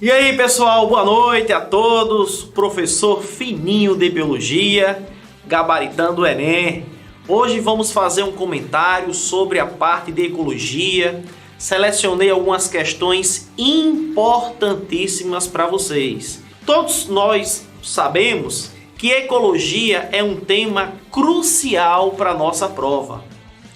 E aí pessoal, boa noite a todos, professor Fininho de Biologia, gabaritando o Enem. Hoje vamos fazer um comentário sobre a parte de ecologia. Selecionei algumas questões importantíssimas para vocês. Todos nós sabemos que ecologia é um tema crucial para a nossa prova.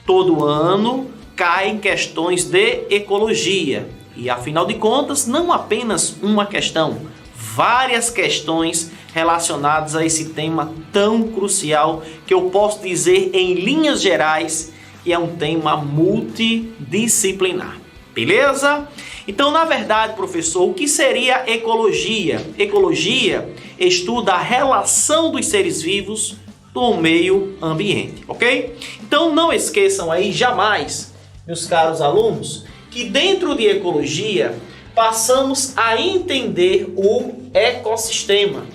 Todo ano caem questões de ecologia. E afinal de contas, não apenas uma questão, várias questões relacionadas a esse tema tão crucial que eu posso dizer em linhas gerais que é um tema multidisciplinar. Beleza? Então, na verdade, professor, o que seria ecologia? Ecologia estuda a relação dos seres vivos no meio ambiente, ok? Então, não esqueçam aí jamais, meus caros alunos, que dentro de ecologia passamos a entender o ecossistema.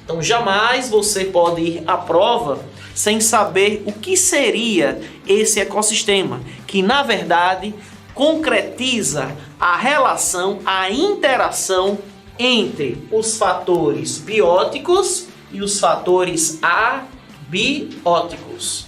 Então jamais você pode ir à prova sem saber o que seria esse ecossistema, que na verdade concretiza a relação, a interação entre os fatores bióticos e os fatores abióticos.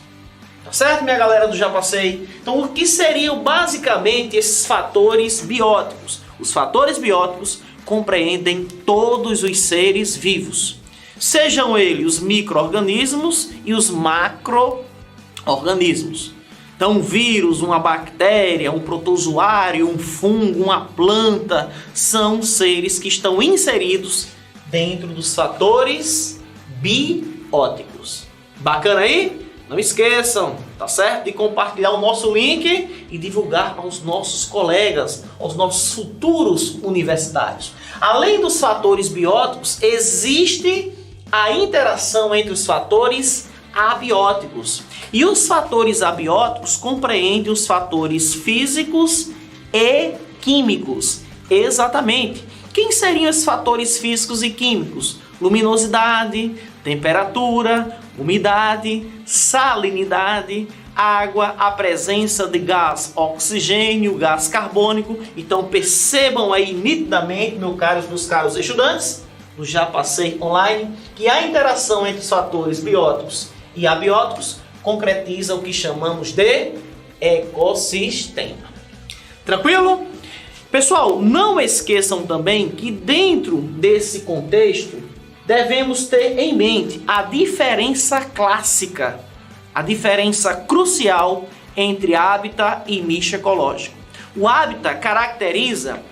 Tá certo, minha galera do Já Passei? Então, o que seriam basicamente esses fatores bióticos? Os fatores bióticos compreendem todos os seres vivos, sejam eles os micro-organismos e os macro-organismos. Então, um vírus, uma bactéria, um protozoário, um fungo, uma planta, são seres que estão inseridos dentro dos fatores bióticos. Bacana aí? Não esqueçam, tá certo? De compartilhar o nosso link e divulgar para os nossos colegas, aos nossos futuros universitários. Além dos fatores bióticos, existe a interação entre os fatores abióticos. E os fatores abióticos compreendem os fatores físicos e químicos. Exatamente. Quem seriam esses fatores físicos e químicos? Luminosidade, temperatura, umidade, salinidade, água, a presença de gás oxigênio, gás carbônico. Então percebam aí nitidamente, meus caros estudantes, eu já passei online, que a interação entre os fatores bióticos e abióticos concretiza o que chamamos de ecossistema. Tranquilo? Pessoal, não esqueçam também que dentro desse contexto devemos ter em mente a diferença clássica, a diferença crucial entre hábitat e nicho ecológico. O hábitat caracteriza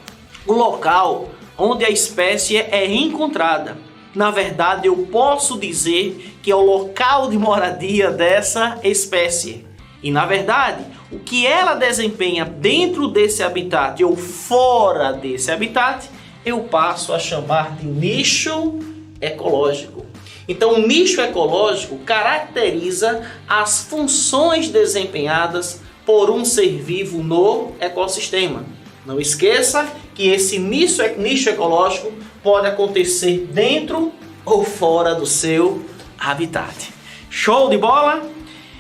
o local onde a espécie é encontrada. Na verdade, eu posso dizer que é o local de moradia dessa espécie. E na verdade, o que ela desempenha dentro desse habitat ou fora desse habitat, eu passo a chamar de nicho ecológico. Então, o nicho ecológico caracteriza as funções desempenhadas por um ser vivo no ecossistema. Não esqueça que esse nicho ecológico pode acontecer dentro ou fora do seu habitat. Show de bola?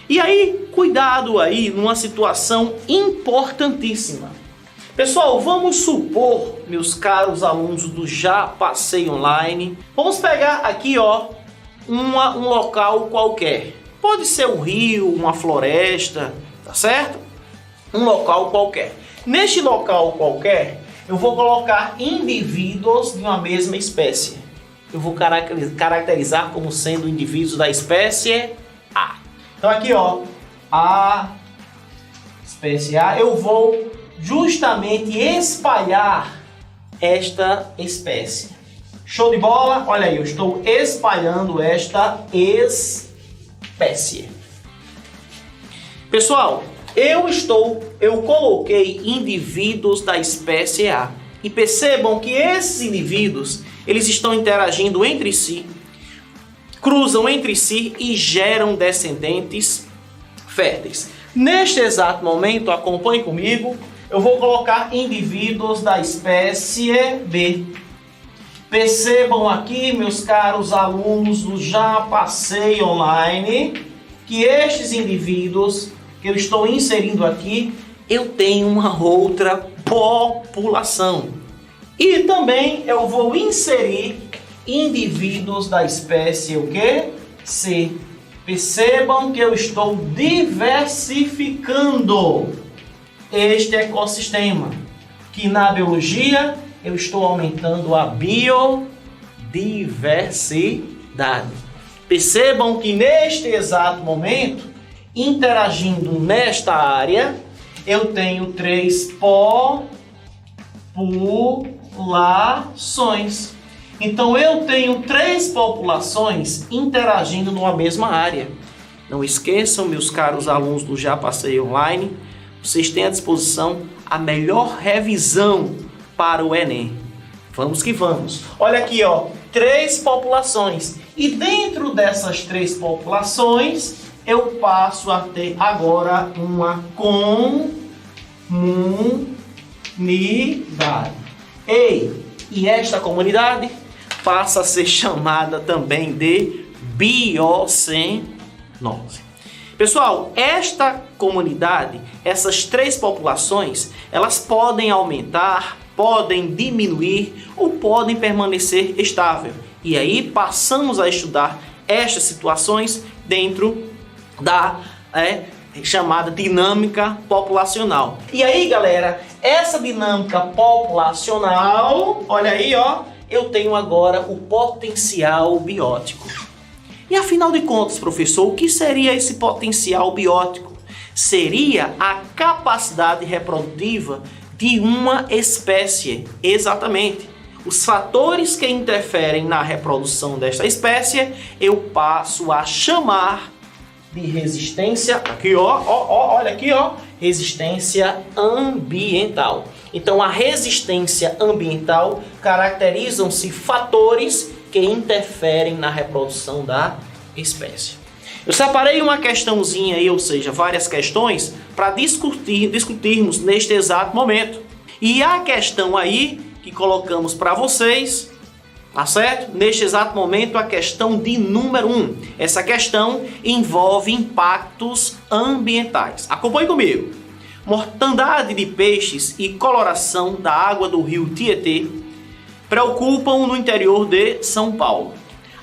E aí, cuidado aí numa situação importantíssima. Pessoal, vamos supor, meus caros alunos do Já Passei Online, vamos pegar aqui, ó, um local qualquer. Pode ser um rio, uma floresta, tá certo? Um local qualquer. Neste local qualquer, eu vou colocar indivíduos de uma mesma espécie. Eu vou caracterizar como sendo indivíduos da espécie A. Então aqui, ó, a espécie A, eu vou justamente espalhar esta espécie. Show de bola? Olha aí, eu estou espalhando esta espécie. Pessoal, eu coloquei indivíduos da espécie A. E percebam que esses indivíduos, eles estão interagindo entre si, cruzam entre si e geram descendentes férteis. Neste exato momento, acompanhe comigo, eu vou colocar indivíduos da espécie B. Percebam aqui, meus caros alunos do Já Passei Online, que estes indivíduos que eu estou inserindo aqui, eu tenho uma outra população. E também eu vou inserir indivíduos da espécie o quê? C. Percebam que eu estou diversificando este ecossistema, que na biologia eu estou aumentando a biodiversidade. Percebam que neste exato momento, interagindo nesta área, eu tenho 3 populações. Então eu tenho 3 populações interagindo numa mesma área. Não esqueçam, meus caros alunos do Já Passei Online, vocês têm à disposição a melhor revisão para o Enem. Vamos que vamos. Olha aqui, ó, 3 populações. E dentro dessas 3 populações, eu passo a ter agora uma comunidade. E esta comunidade passa a ser chamada também de biocenose. Pessoal, esta comunidade, essas 3 populações, elas podem aumentar, podem diminuir ou podem permanecer estável. E aí passamos a estudar estas situações dentro da chamada dinâmica populacional. E aí, galera, essa dinâmica populacional, olha aí, ó, eu tenho agora o potencial biótico. E afinal de contas, professor, o que seria esse potencial biótico? Seria a capacidade reprodutiva de uma espécie, exatamente. Os fatores que interferem na reprodução desta espécie, eu passo a chamar de resistência, aqui ó, olha aqui ó, resistência ambiental. Então a resistência ambiental caracterizam-se fatores que interferem na reprodução da espécie. Eu separei uma questãozinha aí, ou seja, várias questões para discutirmos neste exato momento. E a questão aí que colocamos para vocês, tá certo? Neste exato momento, a questão de número 1. Essa questão envolve impactos ambientais. Acompanhe comigo. Mortandade de peixes e coloração da água do rio Tietê preocupam no interior de São Paulo.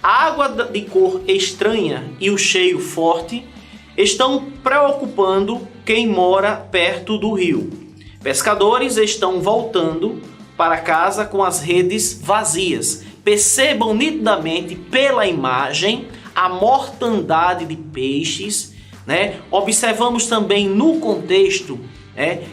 A água de cor estranha e o cheiro forte estão preocupando quem mora perto do rio. Pescadores estão voltando para casa com as redes vazias. Percebam nitidamente pela imagem a mortandade de peixes, né? Observamos também no contexto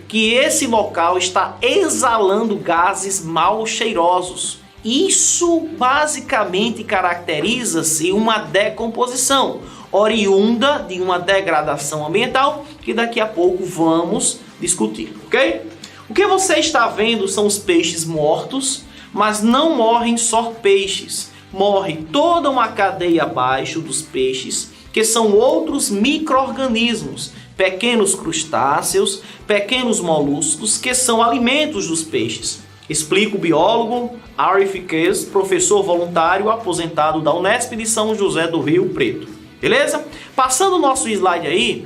que esse local está exalando gases mal cheirosos. Isso basicamente caracteriza-se uma decomposição oriunda de uma degradação ambiental que daqui a pouco vamos discutir, ok? O que você está vendo são os peixes mortos, mas não morrem só peixes. Morre toda uma cadeia abaixo dos peixes, que são outros micro-organismos, pequenos crustáceos, pequenos moluscos, que são alimentos dos peixes. Explica o biólogo Arif Kes, professor voluntário aposentado da Unesp de São José do Rio Preto. Beleza? Passando o nosso slide aí,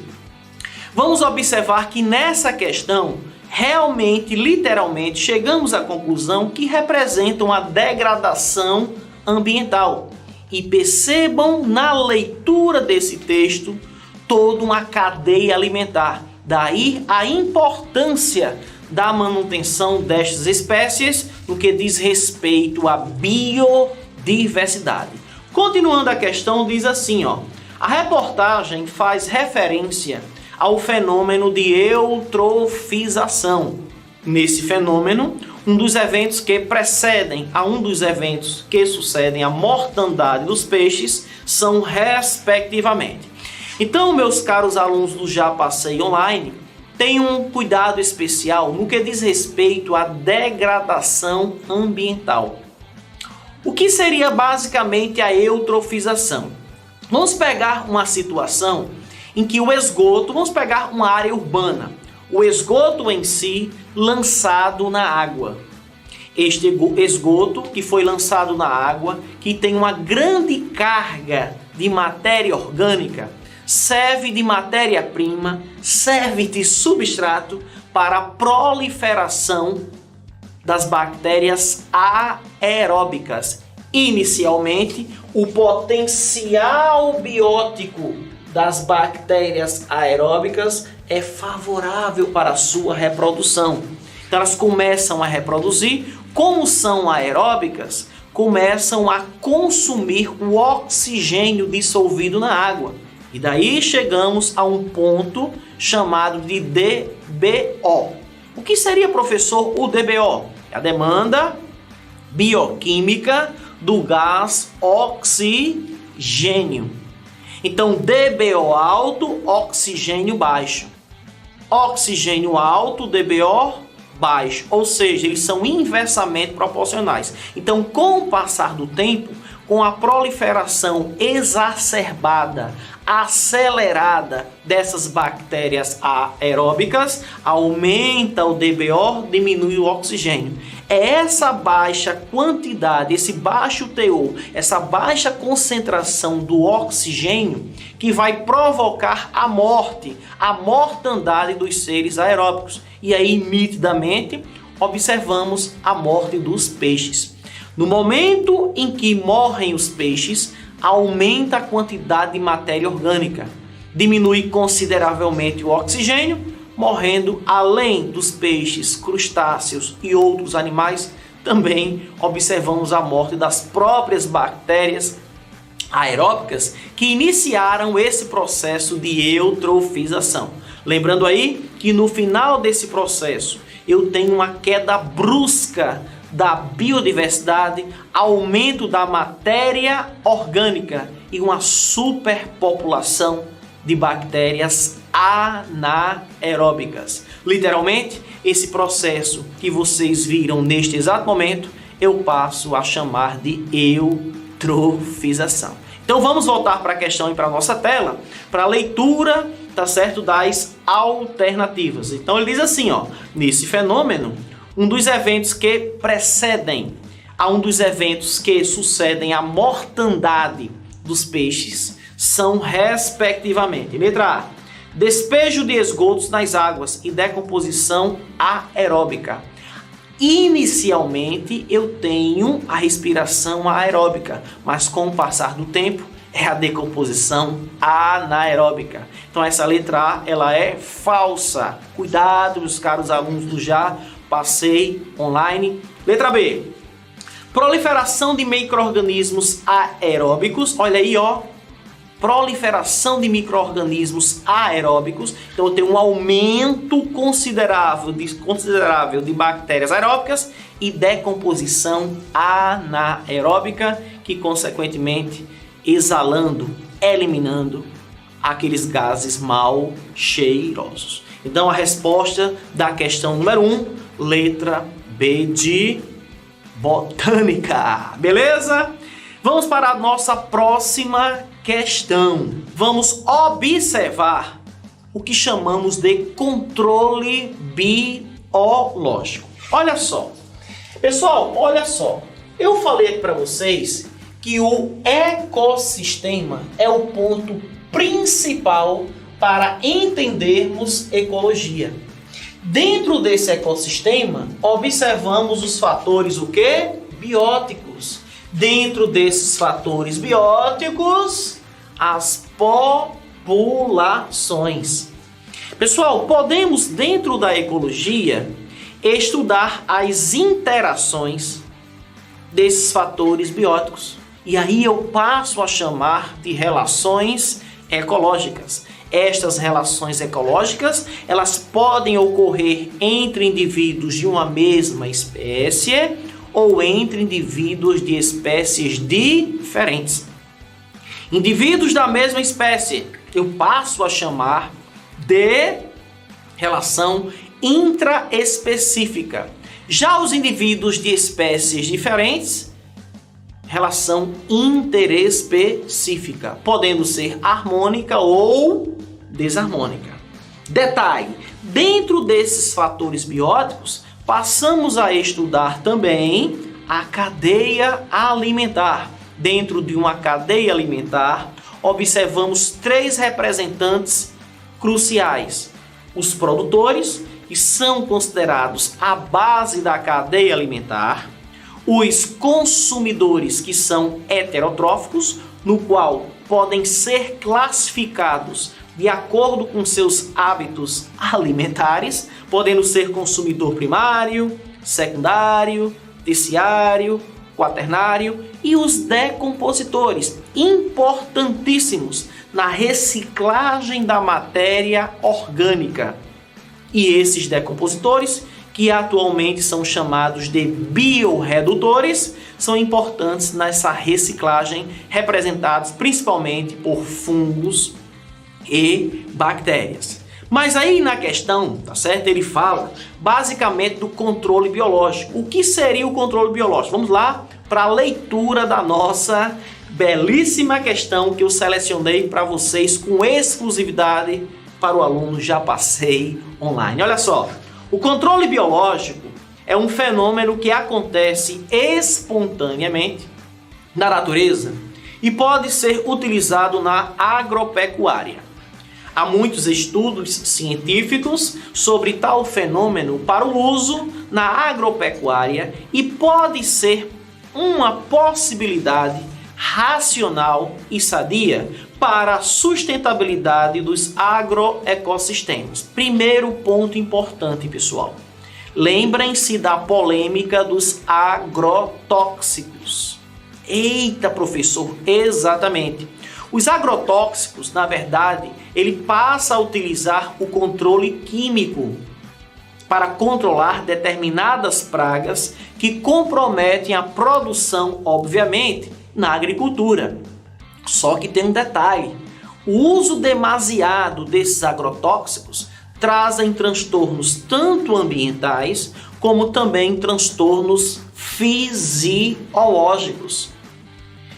vamos observar que nessa questão, realmente, literalmente, chegamos à conclusão que representam a degradação ambiental. E percebam na leitura desse texto toda uma cadeia alimentar. Daí a importância da manutenção destas espécies no que diz respeito à biodiversidade. Continuando a questão, diz assim, ó, a reportagem faz referência ao fenômeno de eutrofização. Nesse fenômeno, um dos eventos que precedem a um dos eventos que sucedem à mortandade dos peixes são respectivamente. Então, meus caros alunos do Já Passei Online, tenham um cuidado especial no que diz respeito à degradação ambiental. O que seria basicamente a eutrofização? Vamos pegar uma situação em que o esgoto, vamos pegar uma área urbana, o esgoto em si lançado na água. Este esgoto que foi lançado na água, que tem uma grande carga de matéria orgânica, serve de matéria-prima, serve de substrato para a proliferação das bactérias aeróbicas. Inicialmente, o potencial biótico das bactérias aeróbicas é favorável para a sua reprodução. Então elas começam a reproduzir, como são aeróbicas, começam a consumir o oxigênio dissolvido na água. E daí chegamos a um ponto chamado de DBO. O que seria, professor, o DBO? É a demanda bioquímica do gás oxigênio. Então, DBO alto, oxigênio baixo. Oxigênio alto, DBO baixo. Ou seja, eles são inversamente proporcionais. Então, com o passar do tempo, com a proliferação exacerbada, acelerada dessas bactérias aeróbicas, aumenta o DBO, diminui o oxigênio. É essa baixa quantidade, esse baixo teor, essa baixa concentração do oxigênio que vai provocar a morte, a mortandade dos seres aeróbicos. E aí, nitidamente, observamos a morte dos peixes. No momento em que morrem os peixes, aumenta a quantidade de matéria orgânica, diminui consideravelmente o oxigênio, morrendo, além dos peixes, crustáceos e outros animais, também observamos a morte das próprias bactérias aeróbicas que iniciaram esse processo de eutrofização. Lembrando aí que no final desse processo eu tenho uma queda brusca da biodiversidade, aumento da matéria orgânica e uma superpopulação de bactérias anaeróbicas. Literalmente, esse processo que vocês viram neste exato momento, eu passo a chamar de eutrofização. Então vamos voltar para a questão e para a nossa tela, para a leitura, tá certo, das alternativas. Então ele diz assim, ó, nesse fenômeno, um dos eventos que precedem a um dos eventos que sucedem à mortandade dos peixes são, respectivamente, letra A, despejo de esgotos nas águas e decomposição aeróbica. Inicialmente eu tenho a respiração aeróbica, mas com o passar do tempo é a decomposição anaeróbica. Então essa letra A, ela é falsa. Cuidado, meus caros alunos do Já Passei Online. Letra B, proliferação de micro-organismos aeróbicos. Olha aí, ó, proliferação de micro-organismos aeróbicos. Então eu tenho um aumento considerável de bactérias aeróbicas e decomposição anaeróbica, que consequentemente exalando, eliminando aqueles gases mal cheirosos. Então a resposta da questão número 1, letra B de botânica. Beleza? Vamos para a nossa próxima questão. Vamos observar o que chamamos de controle biológico. Olha só. Pessoal, olha só. Eu falei aqui para vocês que o ecossistema é o ponto principal para entendermos ecologia. Dentro desse ecossistema, observamos os fatores o quê? Bióticos. Dentro desses fatores bióticos, as populações. Pessoal, podemos, dentro da ecologia, estudar as interações desses fatores bióticos. E aí eu passo a chamar de relações ecológicas. Estas relações ecológicas, elas podem ocorrer entre indivíduos de uma mesma espécie ou entre indivíduos de espécies diferentes. Indivíduos da mesma espécie, eu passo a chamar de relação intraespecífica. Já os indivíduos de espécies diferentes, relação interespecífica, podendo ser harmônica ou desarmônica. Detalhe, dentro desses fatores bióticos, passamos a estudar também a cadeia alimentar. Dentro de uma cadeia alimentar, observamos 3 representantes cruciais: os produtores, que são considerados a base da cadeia alimentar, os consumidores que são heterotróficos, no qual podem ser classificados de acordo com seus hábitos alimentares, podendo ser consumidor primário, secundário, terciário, quaternário, e os decompositores, importantíssimos na reciclagem da matéria orgânica. E esses decompositores, que atualmente são chamados de biorredutores, são importantes nessa reciclagem, representados principalmente por fungos e bactérias. Mas aí na questão, tá certo? Ele fala basicamente do controle biológico. O que seria o controle biológico? Vamos lá para a leitura da nossa belíssima questão que eu selecionei para vocês com exclusividade para o aluno Já Passei online. Olha só, o controle biológico é um fenômeno que acontece espontaneamente na natureza e pode ser utilizado na agropecuária. Há muitos estudos científicos sobre tal fenômeno para o uso na agropecuária e pode ser uma possibilidade racional e sadia para a sustentabilidade dos agroecossistemas. Primeiro ponto importante, pessoal. Lembrem-se da polêmica dos agrotóxicos. Eita, professor, exatamente. Os agrotóxicos, na verdade, ele passa a utilizar o controle químico para controlar determinadas pragas que comprometem a produção, obviamente, na agricultura. Só que tem um detalhe: o uso demasiado desses agrotóxicos trazem transtornos tanto ambientais como também transtornos fisiológicos.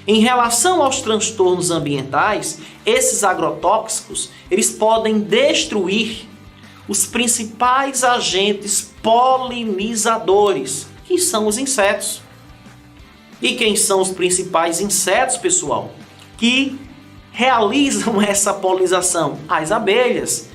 Em relação aos transtornos ambientais, esses agrotóxicos, eles podem destruir os principais agentes polinizadores, que são os insetos. E quem são os principais insetos, pessoal, que realizam essa polinização? As abelhas.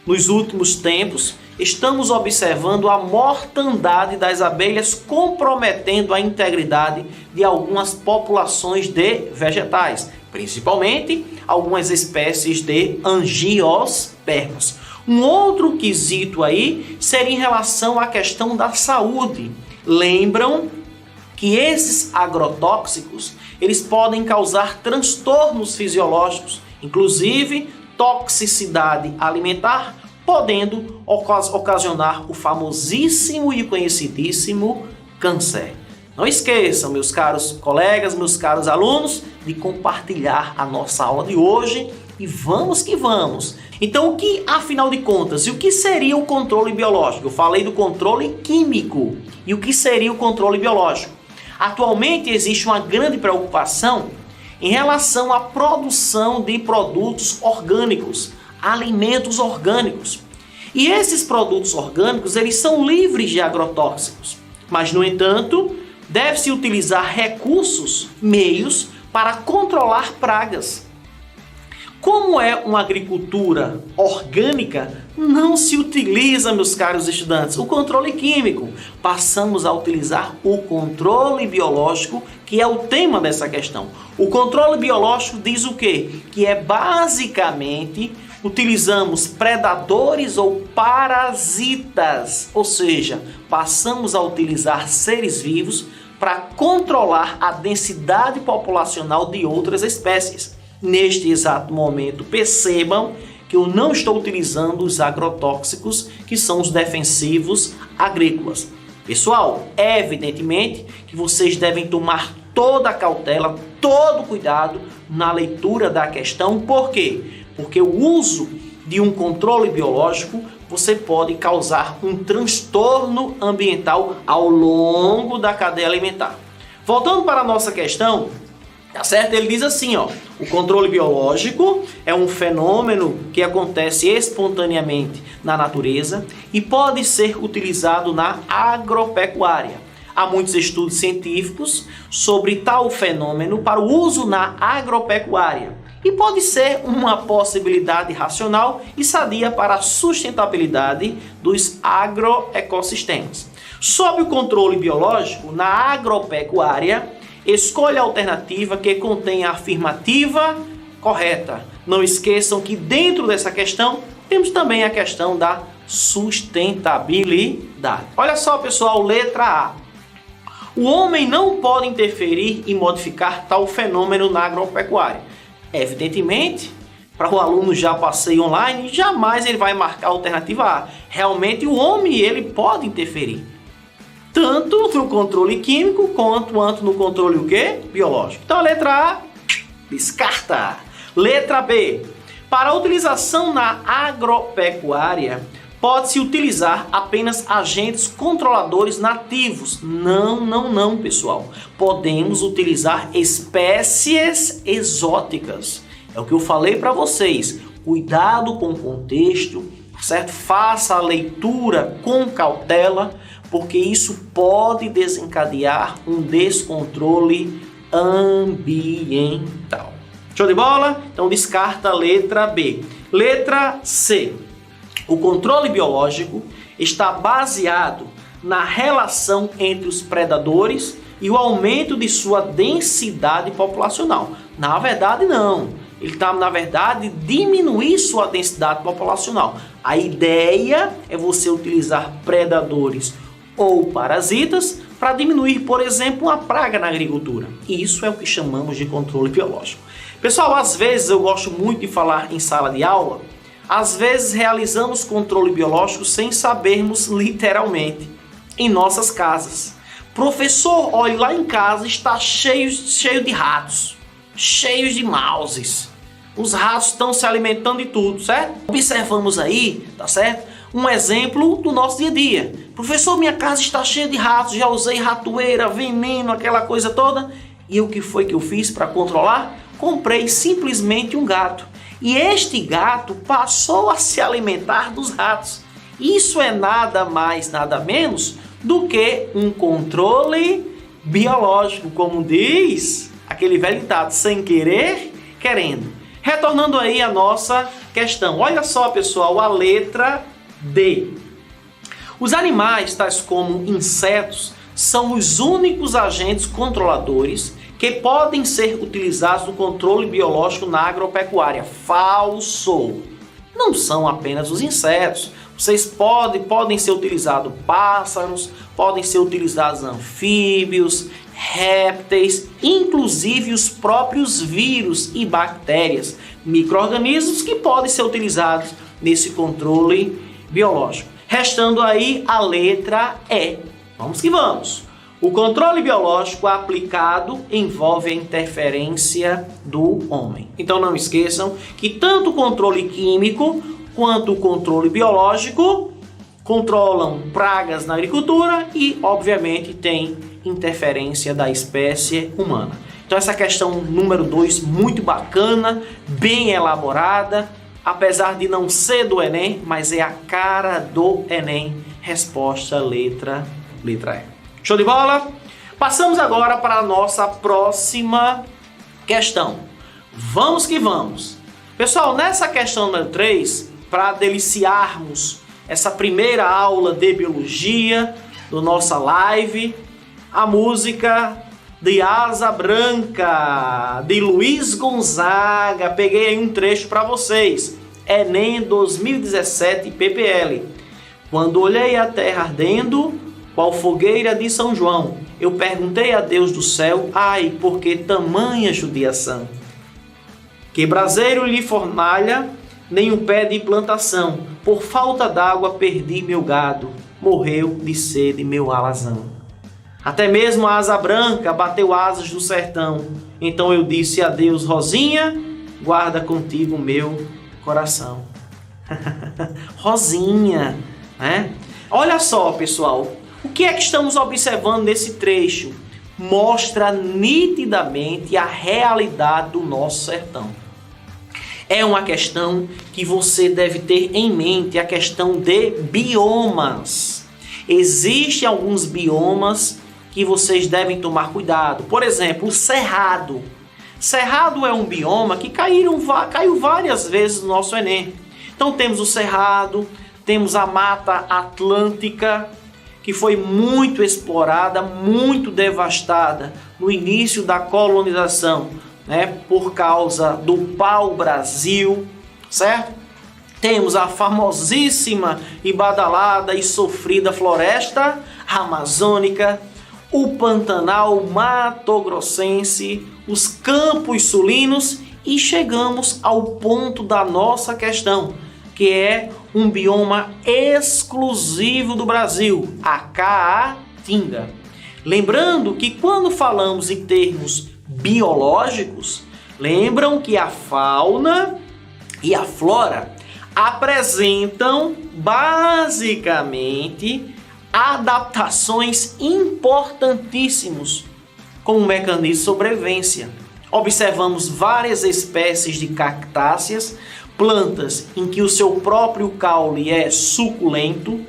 Nos últimos tempos, estamos observando a mortandade das abelhas, comprometendo a integridade de algumas populações de vegetais, principalmente algumas espécies de angiospermas. Um outro quesito aí seria em relação à questão da saúde. Lembram que esses agrotóxicos, eles podem causar transtornos fisiológicos, inclusive toxicidade alimentar, podendo ocasionar o famosíssimo e conhecidíssimo câncer. Não esqueçam, meus caros colegas, meus caros alunos, de compartilhar a nossa aula de hoje e vamos que vamos. Então, o que, afinal de contas, e o que seria o controle biológico? Eu falei do controle químico. E o que seria o controle biológico? Atualmente existe uma grande preocupação em relação à produção de produtos orgânicos, alimentos orgânicos. E esses produtos orgânicos, eles são livres de agrotóxicos. Mas, no entanto, deve-se utilizar recursos, meios para controlar pragas. Como é uma agricultura orgânica, não se utiliza, meus caros estudantes, o controle químico. Passamos a utilizar o controle biológico, que é o tema dessa questão. O controle biológico diz o quê? Que é basicamente utilizamos predadores ou parasitas, ou seja, passamos a utilizar seres vivos para controlar a densidade populacional de outras espécies. Neste exato momento, percebam que eu não estou utilizando os agrotóxicos, que são os defensivos agrícolas. Pessoal, evidentemente que vocês devem tomar toda a cautela, todo o cuidado na leitura da questão. Por quê? Porque o uso de um controle biológico, você pode causar um transtorno ambiental ao longo da cadeia alimentar. Voltando para a nossa questão, tá certo? Ele diz assim, ó: o controle biológico é um fenômeno que acontece espontaneamente na natureza e pode ser utilizado na agropecuária. Há muitos estudos científicos sobre tal fenômeno para o uso na agropecuária. e pode ser uma possibilidade racional e sadia para a sustentabilidade dos agroecossistemas. Sob o controle biológico, na agropecuária, escolha a alternativa que contém a afirmativa correta. Não esqueçam que dentro dessa questão temos também a questão da sustentabilidade. Olha só, pessoal, letra A. O homem não pode interferir e modificar tal fenômeno na agropecuária. Evidentemente, para o aluno já passeio online, jamais ele vai marcar a alternativa A. Realmente o homem ele pode interferir. Tanto no controle químico quanto no controle o quê? Biológico. Então a letra A descarta. Letra B. Para a utilização na agropecuária, pode-se utilizar apenas agentes controladores nativos. Não, pessoal. Podemos utilizar espécies exóticas. É o que eu falei para vocês. Cuidado com o contexto, certo? Faça a leitura com cautela, porque isso pode desencadear um descontrole ambiental. Show de bola? Então descarta a letra B. Letra C. O controle biológico está baseado na relação entre os predadores e o aumento de sua densidade populacional. Na verdade, não. Ele está, na verdade, diminuir sua densidade populacional. A ideia é você utilizar predadores ou parasitas para diminuir, por exemplo, uma praga na agricultura. Isso é o que chamamos de controle biológico. Pessoal, às vezes eu gosto muito de falar em sala de aula. Às vezes realizamos controle biológico sem sabermos literalmente em nossas casas. Professor, olha, lá em casa está cheio de ratos, cheios de mouses. Os ratos estão se alimentando de tudo, certo? Observamos aí, tá certo? Um exemplo do nosso dia a dia. Professor, minha casa está cheia de ratos, já usei ratoeira, veneno, aquela coisa toda. E o que foi que eu fiz para controlar? Comprei simplesmente um gato. E este gato passou a se alimentar dos ratos. Isso é nada mais, nada menos do que um controle biológico, como diz aquele velho ditado, sem querer, querendo. Retornando aí à nossa questão. Olha só, pessoal, a letra D. Os animais, tais como insetos, são os únicos agentes controladores que podem ser utilizados no controle biológico na agropecuária. Falso! Não são apenas os insetos. Vocês podem ser utilizados pássaros, podem ser utilizados anfíbios, répteis, inclusive os próprios vírus e bactérias, micro-organismos que podem ser utilizados nesse controle biológico. Restando aí a letra E. Vamos que vamos! O controle biológico aplicado envolve a interferência do homem. Então não esqueçam que tanto o controle químico quanto o controle biológico controlam pragas na agricultura e, obviamente, tem interferência da espécie humana. Então essa questão número 2, muito bacana, bem elaborada, apesar de não ser do Enem, mas é a cara do Enem. Resposta letra E. Show de bola? Passamos agora para a nossa próxima questão. Vamos que vamos. Pessoal, nessa questão número 3, para deliciarmos essa primeira aula de biologia do nossa live, a música de Asa Branca, de Luiz Gonzaga. Peguei aí um trecho para vocês. Enem 2017 PPL. Quando olhei a terra ardendo, qual fogueira de São João, eu perguntei a Deus do céu, ai, por que tamanha judiação? Que braseiro lhe fornalha, nem um pé de plantação, por falta d'água perdi meu gado, morreu de sede meu alazão. Até mesmo a asa branca bateu asas do sertão, então eu disse a Deus, Rosinha, guarda contigo meu coração. Rosinha, né? Olha só, pessoal. O que é que estamos observando nesse trecho? Mostra nitidamente a realidade do nosso sertão. É uma questão que você deve ter em mente, a questão de biomas. Existem alguns biomas que vocês devem tomar cuidado. Por exemplo, o cerrado. Cerrado é um bioma que caiu várias vezes no nosso Enem. Então temos o Cerrado, temos a Mata Atlântica, que foi muito explorada, muito devastada no início da colonização, né, por causa do pau-brasil, certo? Temos a famosíssima e badalada e sofrida floresta amazônica, o Pantanal Mato-Grossense, os Campos Sulinos e chegamos ao ponto da nossa questão, que é um bioma exclusivo do Brasil, a Caatinga. Lembrando que quando falamos em termos biológicos, lembram que a fauna e a flora apresentam basicamente adaptações importantíssimos como mecanismo de sobrevivência. Observamos várias espécies de cactáceas, plantas em que o seu próprio caule é suculento,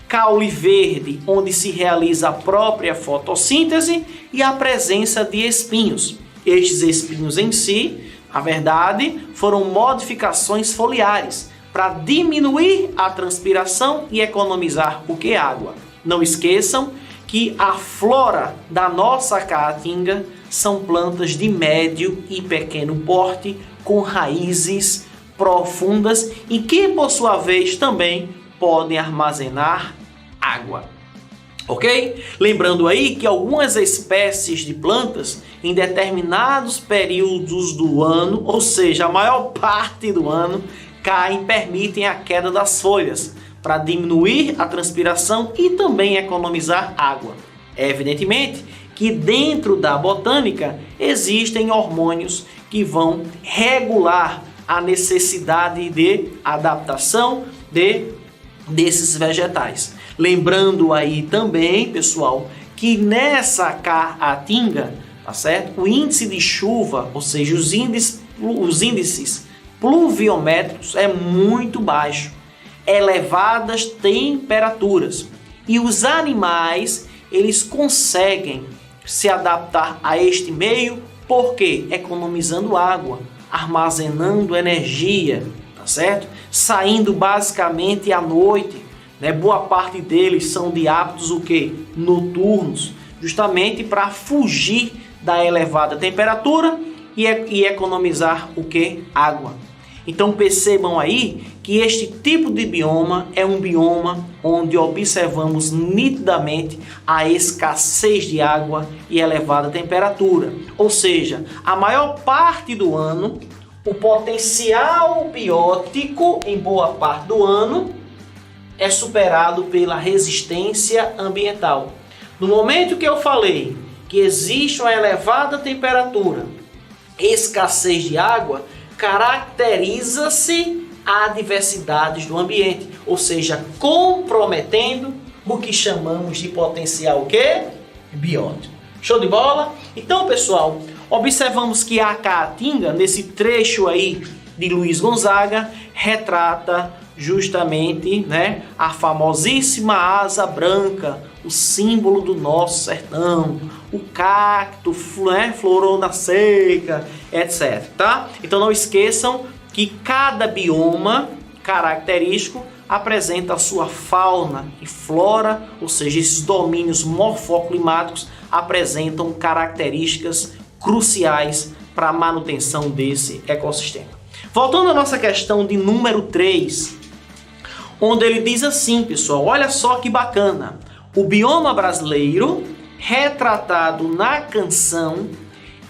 caule verde onde se realiza a própria fotossíntese e a presença de espinhos. Estes espinhos em si, na verdade, foram modificações foliares para diminuir a transpiração e economizar o que? Água. Não esqueçam que a flora da nossa Caatinga são plantas de médio e pequeno porte com raízes profundas e que, por sua vez, também podem armazenar água. Ok? Lembrando aí que algumas espécies de plantas em determinados períodos do ano, ou seja, a maior parte do ano, caem e permitem a queda das folhas para diminuir a transpiração e também economizar água. Evidentemente que dentro da botânica existem hormônios que vão regular a necessidade de adaptação desses vegetais. Lembrando aí também, pessoal, que nessa Caatinga, tá certo? O índice de chuva, ou seja, os índices pluviométricos é muito baixo, elevadas temperaturas, e os animais eles conseguem se adaptar a este meio, porque economizando água, armazenando energia, tá certo? Saindo basicamente à noite, né? Boa parte deles são de hábitos o quê? Noturnos, justamente para fugir da elevada temperatura e economizar o quê? Água. Então percebam aí que este tipo de bioma é um bioma onde observamos nitidamente a escassez de água e elevada temperatura. Ou seja, a maior parte do ano, o potencial biótico em boa parte do ano é superado pela resistência ambiental. No momento que eu falei que existe uma elevada temperatura, escassez de água, caracteriza-se a diversidade do ambiente, ou seja, comprometendo o que chamamos de potencial o quê? Biótico. Show de bola? Então, pessoal, observamos que a Caatinga, nesse trecho aí de Luiz Gonzaga, retrata justamente, né, a famosíssima asa branca, o símbolo do nosso sertão, o cacto, né, florona seca, etc. Tá? Então não esqueçam que cada bioma característico apresenta a sua fauna e flora, ou seja, esses domínios morfoclimáticos apresentam características cruciais para a manutenção desse ecossistema. Voltando à nossa questão de número 3, onde ele diz assim, pessoal, olha só que bacana. O bioma brasileiro, retratado na canção,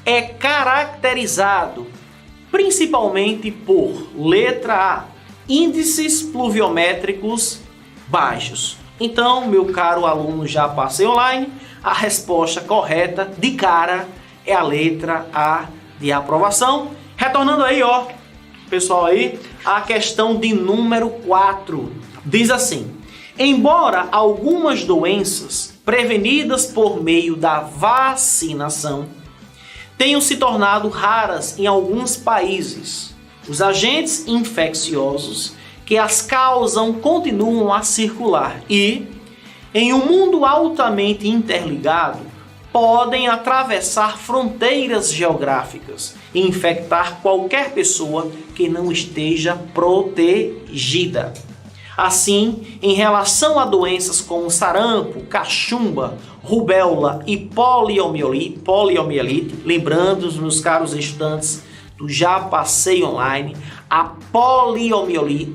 é caracterizado principalmente por letra A, índices pluviométricos baixos. Então, meu caro aluno já passei online, a resposta correta de cara é a letra A de aprovação. Retornando aí, ó, pessoal aí, a questão de número 4. Diz assim: embora algumas doenças prevenidas por meio da vacinação tenham se tornado raras em alguns países, os agentes infecciosos que as causam continuam a circular e, em um mundo altamente interligado, podem atravessar fronteiras geográficas e infectar qualquer pessoa que não esteja protegida. Assim, em relação a doenças como sarampo, cachumba, rubéola e poliomielite, lembrando, meus caros estudantes do Já Passei Online, a poliomielite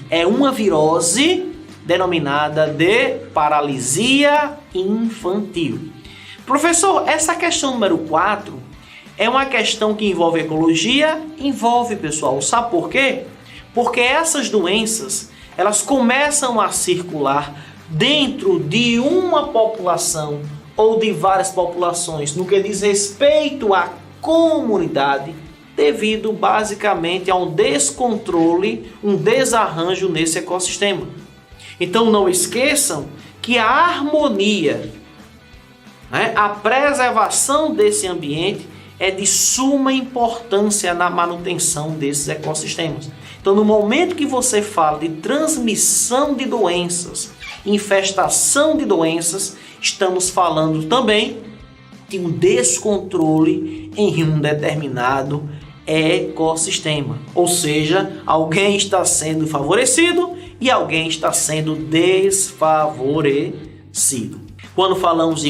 é uma virose denominada de paralisia infantil. Professor, essa questão número 4 é uma questão que envolve ecologia? Envolve, pessoal. Sabe por quê? Porque essas doenças, elas começam a circular dentro de uma população ou de várias populações no que diz respeito à comunidade, devido basicamente a um descontrole, um desarranjo nesse ecossistema. Então não esqueçam que a harmonia, a preservação desse ambiente é de suma importância na manutenção desses ecossistemas. Então, no momento que você fala de transmissão de doenças, infestação de doenças, estamos falando também de um descontrole em um determinado ecossistema. Ou seja, alguém está sendo favorecido e alguém está sendo desfavorecido. Quando falamos de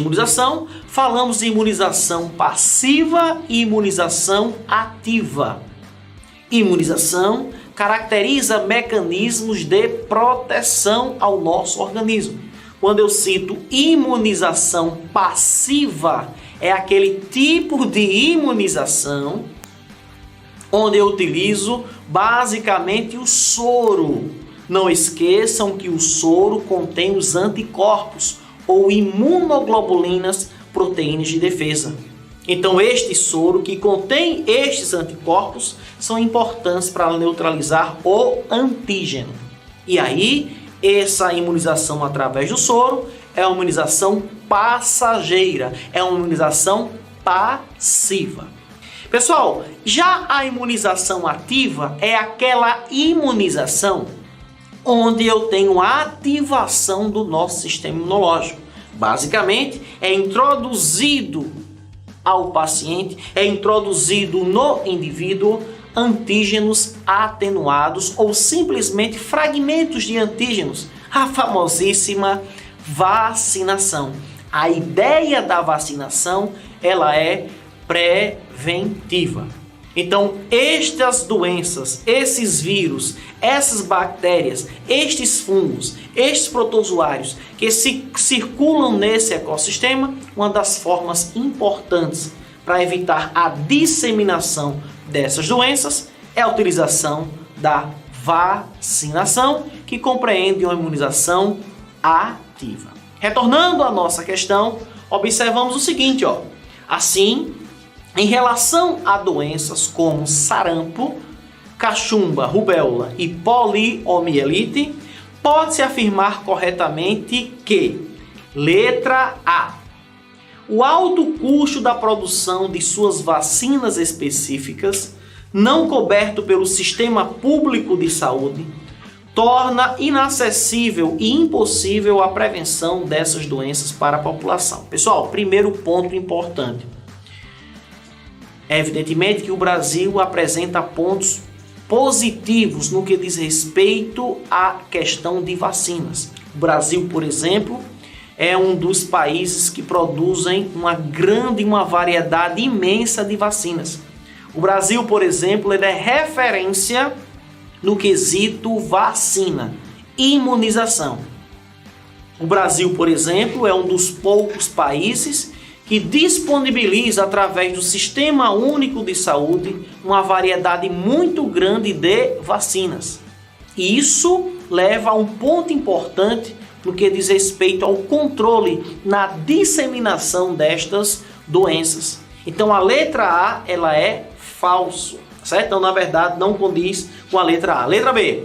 imunização passiva e imunização ativa. Imunização caracteriza mecanismos de proteção ao nosso organismo. Quando eu cito imunização passiva, é aquele tipo de imunização onde eu utilizo basicamente o soro. Não esqueçam que o soro contém os anticorpos ou imunoglobulinas, proteínas de defesa. Então, este soro que contém estes anticorpos são importantes para neutralizar o antígeno. E aí, essa imunização através do soro é uma imunização passageira, é uma imunização passiva. Pessoal, já a imunização ativa é aquela imunização onde eu tenho a ativação do nosso sistema imunológico. Basicamente, é introduzido ao paciente, é introduzido no indivíduo antígenos atenuados ou simplesmente fragmentos de antígenos, a famosíssima vacinação. A ideia da vacinação, ela é preventiva. Então, estas doenças, esses vírus, essas bactérias, estes fungos, estes protozoários que circulam nesse ecossistema, uma das formas importantes para evitar a disseminação dessas doenças é a utilização da vacinação, que compreende uma imunização ativa. Retornando à nossa questão, observamos o seguinte, assim, em relação a doenças como sarampo, cachumba, rubéola e poliomielite, pode-se afirmar corretamente que, letra A, o alto custo da produção de suas vacinas específicas, não coberto pelo sistema público de saúde, torna inacessível e impossível a prevenção dessas doenças para a população. Pessoal, primeiro ponto importante. É evidentemente que o Brasil apresenta pontos positivos no que diz respeito à questão de vacinas. O Brasil, por exemplo, é um dos países que produzem uma variedade imensa de vacinas. O Brasil, por exemplo, ele é referência no quesito vacina, imunização. O Brasil, por exemplo, é um dos poucos países que disponibiliza através do Sistema Único de Saúde uma variedade muito grande de vacinas. E isso leva a um ponto importante no que diz respeito ao controle na disseminação destas doenças. Então a letra A, ela é falso, certo? Então na verdade não condiz com a letra A. Letra B.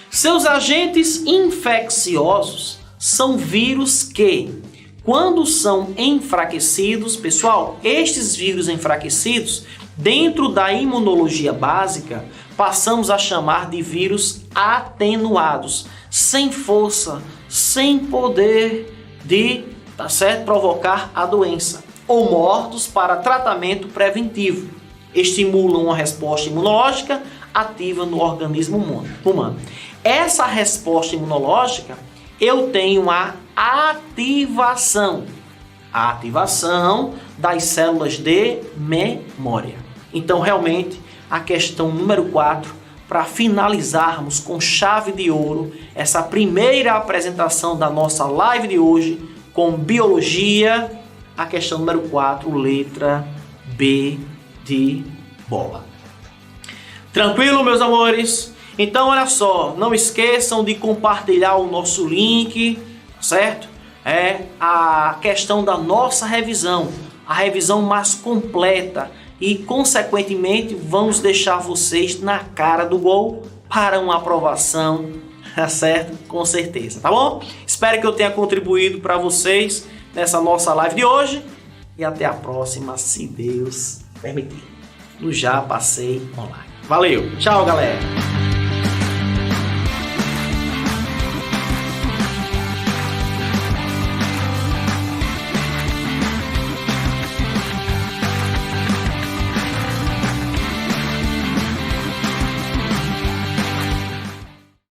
Seus agentes infecciosos são vírus que, quando são enfraquecidos, pessoal, estes vírus enfraquecidos, dentro da imunologia básica, passamos a chamar de vírus atenuados, sem força, sem poder de tá certo? Provocar a doença, ou mortos para tratamento preventivo. Estimulam uma resposta imunológica ativa no organismo humano. Essa resposta imunológica, eu tenho a ativação das células de memória. Então, realmente, a questão número 4, para finalizarmos com chave de ouro essa primeira apresentação da nossa live de hoje com biologia, a questão número 4, letra B de bola. Tranquilo, meus amores? Então, olha só, não esqueçam de compartilhar o nosso link, certo? É a questão da nossa revisão, a revisão mais completa e, consequentemente, vamos deixar vocês na cara do gol para uma aprovação, certo? Com certeza, tá bom? Espero que eu tenha contribuído para vocês nessa nossa live de hoje e até a próxima, se Deus permitir. No Já Passei Online. Valeu, tchau, galera!